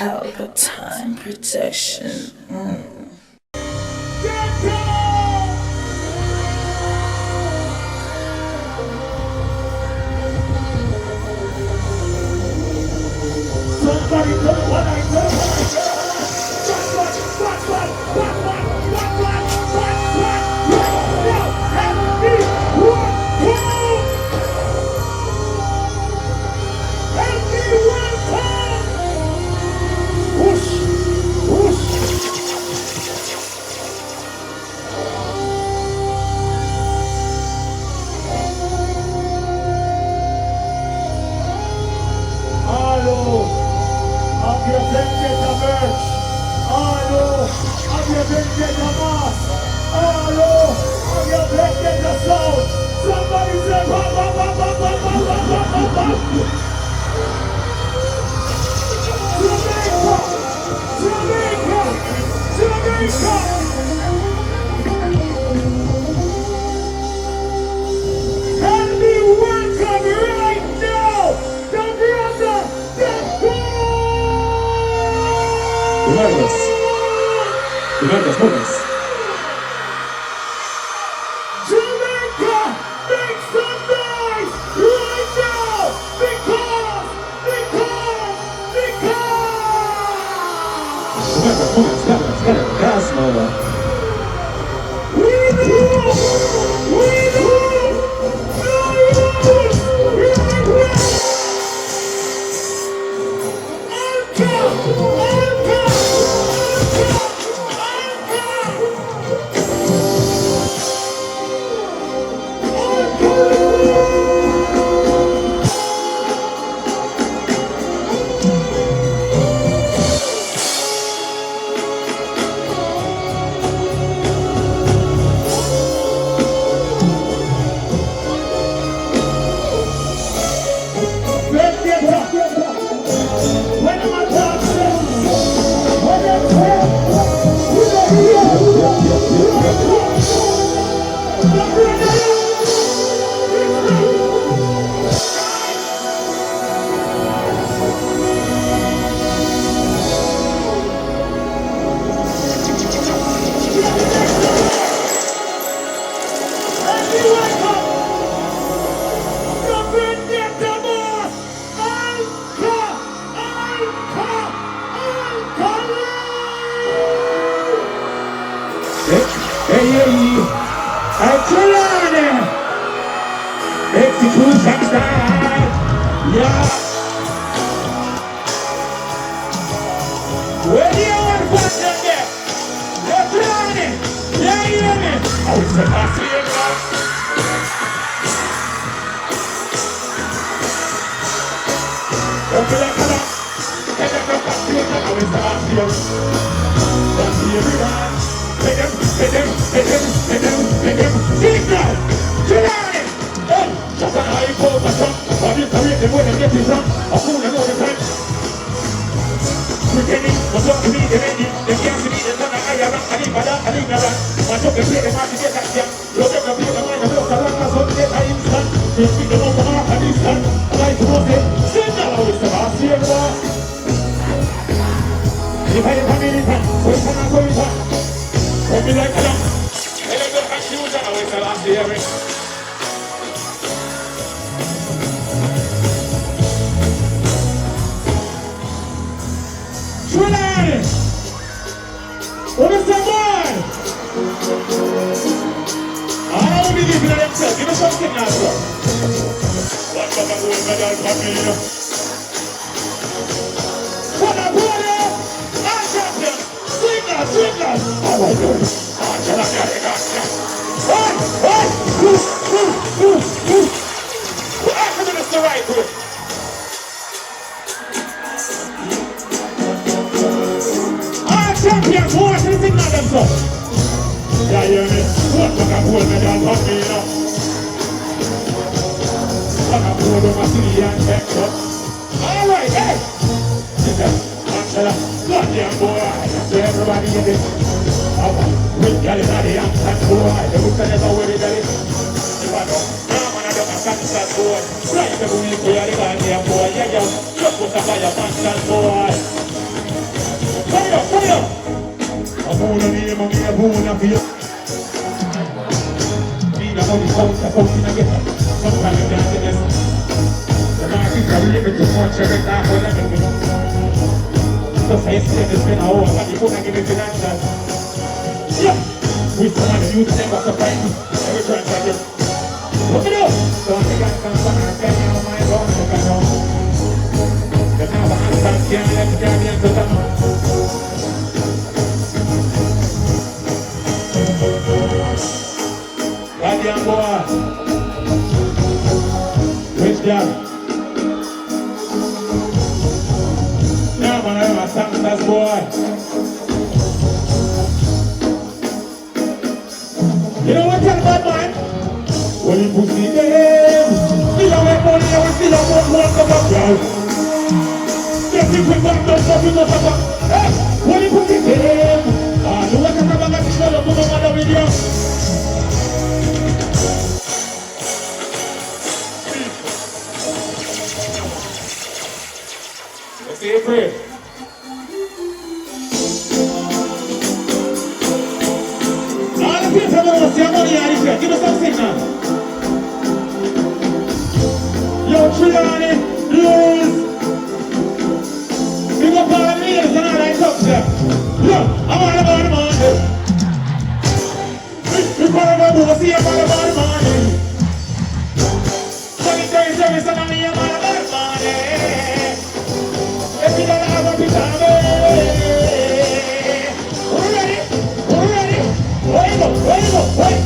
Palpatine protection. Somebody put what I know. Somebody say, Jamaica! Help me welcome right now the brother, the Remember this. Jamaica, make some noise right now because we lose. Execution style, yeah. Where do you want to put them there? They're planning. Yeah, you hear me? I was the last year, man. Okay, let's go. Get them up to you. I was the last year. That's the year, man. Hit them. Dig now. Get out. Just an eye for the sun. But you can read the way they get it wrong. A fool and all the time. Pretending, what's up to me, the lady. They can't see me, the son of Aya, and Ibada, and Ignorant. My job is play the market, get that young. You'll get the beat, the mind, the block, the run, the sun, get that instant. You speak the one from half an instant. I like to know it. Sing now, it's the last year, boy. If I didn't have anything, so it's not going on. Don't be like that. I like the confusion, it's the last year, Trinidad! What is the boy? I don't believe in themselves. Give me something now, bro. What about the gold medal for me? What a brother! I'm champion! Singers! How are you doing? Angela Garriga. What happened is the right way? Champions, who wants to signal themselves? Yeah, you hear me? What the gold medal for me, you know? What a gold of a city and Texas. All right, hey! Angela, goddamn boy, so everybody in it. With Gally Daddy and that boy, they will tell us how we did it. If I don't, now man, I don't have that boy. Right, the week we are the goddamn boy, yeah, just put a fire punch that boy. Fire! I'm gonna name on me a boon for you. Need a money counter in a get up. Sometimes you can't get this. The market can limit too much every time for them. The face is been a whole lot. You couldn't give it financial. Yeah! We someone who used to never surprise me. Every time I get. Look it up! Don't think I can come and tell you my own to come on. The now hands can't let me carry on to come on. Goddamn boy. Rich guy. Now man, I'm a Santa's boy. You know what, tell about man? When you pussy them, still a make money, I will still a one cup of girl. Get you quick back, don't stop, you don't stop. Hey, when you pussy them, you want to come back and show up to the mother video. Let's see it pray. All the people that want to see your money are here. Give us some signal. Yo, Triani, Lewis. Big up all the leaders and all that stuff there. Look, I'm all about the money. We're going to go see I'm all about the money. 2037, some of me, I'm all about the money. If you don't have a picture of me. Who ready? Who ready? Wait.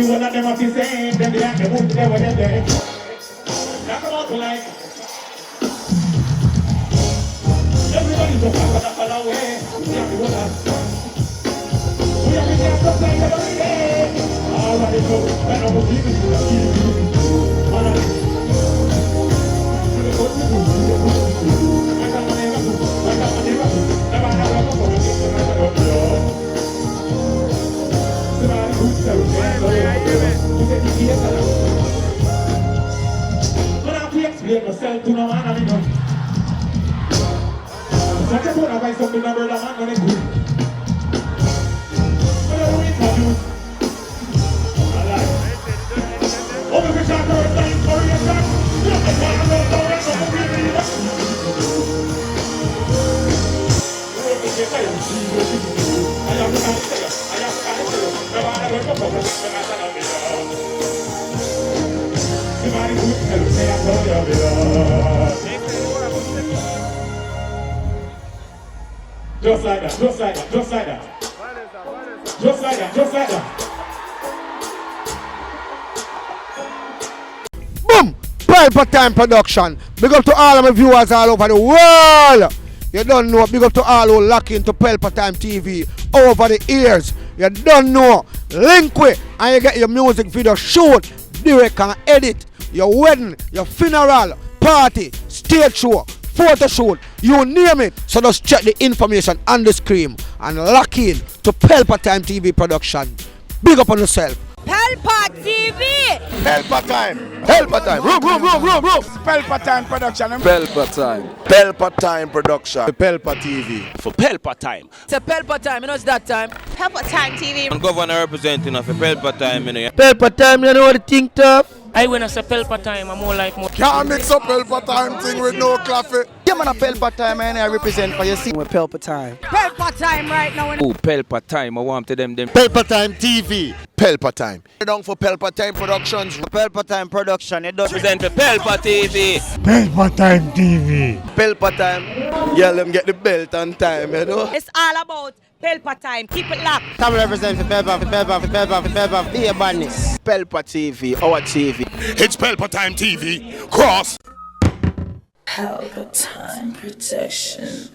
One of them are the same, then they have to move together, then they knock them out like everybody just have to fall away. We have to go down. We have to get stuff like that every day. All right, so when I'm going to keep it, all right. But I have to explain myself to no man, I mean, such a good advice of the number that man gonna do. But I don't introduce. I like. Over the shot, or time for your shot. Look at one of those, don't let them be me. Just like that, just like that, just like that. Just like that, just like that. Boom! Pelpa Time Production. Big up to all of my viewers all over the world. You don't know. Big up to all who lock into Pelpa Time TV over the years. You don't know. Link with and you get your music video shoot, direct and edit. Your wedding, your funeral, party, stage show, photo shoot, you name it. So just check the information on the screen and lock in to Pelpa Time TV Production. Big up on yourself. Pelpa TV! Pelpa Time. Pelpa Time. Room. Pelpa Time Production. Pelpa Time. Pelpa Time Production. Pelpa TV. For Pelpa Time. It's a Pelpa Time, you know it's that time. Pelpa Time TV. I'm governor representing of Pelpa Time. You know. Pelpa Time, you know what the thing tough? I when I say Pelpa Time, I'm more like more. Can't mix up Pelpa Time thing with no coffee. Yeah, man, a Pelpa Time, and I represent for you. See, With Pelpa Time. Pelpa Time right now. Oh, Pelpa Time. I want to them. Pelpa Time TV. Pelpa Time. down for Pelpa Time Productions. Pelpa Time Production. It does Present for Pelpa TV. Pelpa Time TV. Pelpa Time. Yeah, let them get the belt on time, you know. It's all about Pelpa Time. Keep it locked. Come represent for Pelpa, the badness. Pelpa TV, our TV. It's Pelpa Time TV. Cross. Alka Time Protection.